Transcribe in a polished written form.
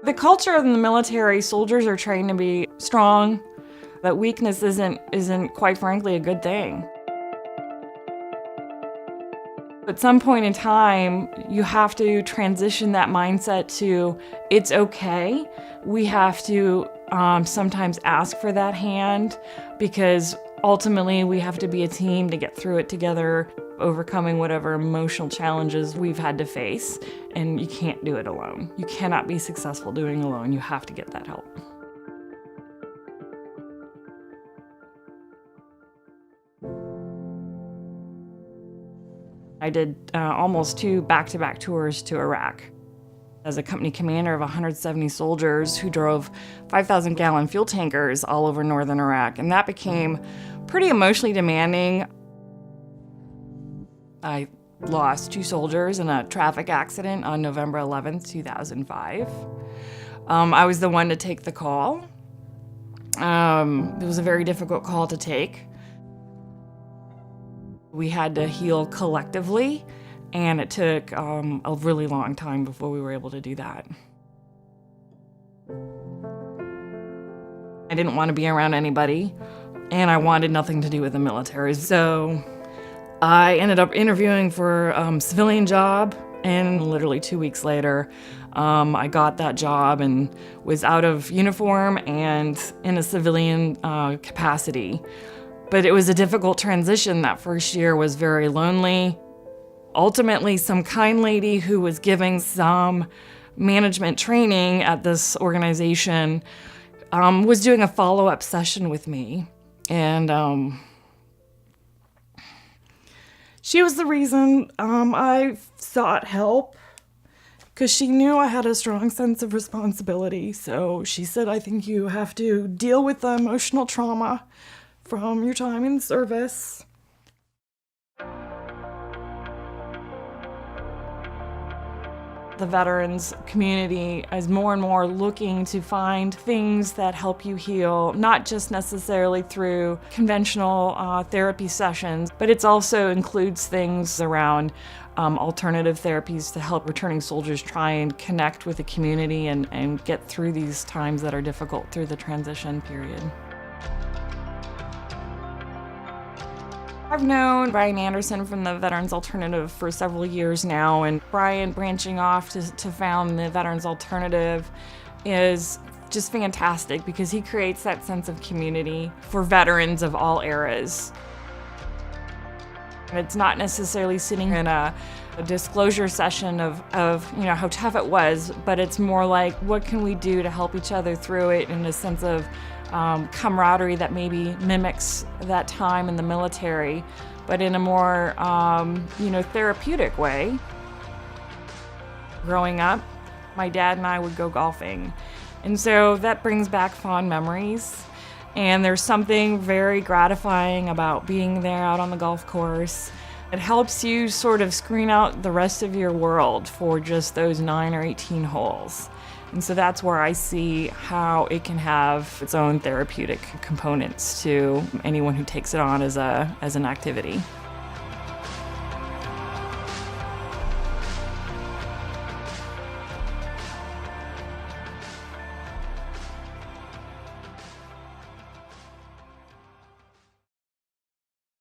The culture in the military, soldiers are trained to be strong. That weakness isn't quite frankly a good thing. At some point in time, you have to transition that mindset to, it's okay. We have to sometimes ask for that hand, because ultimately we have to be a team to get through it together, overcoming whatever emotional challenges we've had to face, and you can't do it alone. You cannot be successful doing it alone. You have to get that help. I did almost 2 back-to-back tours to Iraq as a company commander of 170 soldiers who drove 5,000-gallon fuel tankers all over northern Iraq, and that became pretty emotionally demanding. I lost 2 soldiers in a traffic accident on November 11th, 2005. I was the one to take the call. It was a very difficult call to take. We had to heal collectively, and it took a really long time before we were able to do that. I didn't want to be around anybody, and I wanted nothing to do with the military. So I ended up interviewing for a civilian job, and literally 2 weeks later, I got that job and was out of uniform and in a civilian capacity. But it was a difficult transition. That first year was very lonely. Ultimately, some kind lady who was giving some management training at this organization was doing a follow-up session with me. And she was the reason I sought help, because she knew I had a strong sense of responsibility. So she said, I think you have to deal with the emotional trauma from your time in service. The veterans community is more and more looking to find things that help you heal, not just necessarily through conventional therapy sessions, but it also includes things around alternative therapies to help returning soldiers try and connect with the community and get through these times that are difficult through the transition period. I've known Brian Anderson from the Veterans Alternative for several years now, and Brian branching off to found the Veterans Alternative is just fantastic because he creates that sense of community for veterans of all eras. It's not necessarily sitting in a disclosure session of how tough it was, but it's more like, what can we do to help each other through it in a sense of camaraderie that maybe mimics that time in the military, but in a more therapeutic way. Growing up, my dad and I would go golfing, and so that brings back fond memories. And there's something very gratifying about being there out on the golf course. It helps you sort of screen out the rest of your world for just those 9 or 18 holes. And so that's where I see how it can have its own therapeutic components to anyone who takes it on as an activity.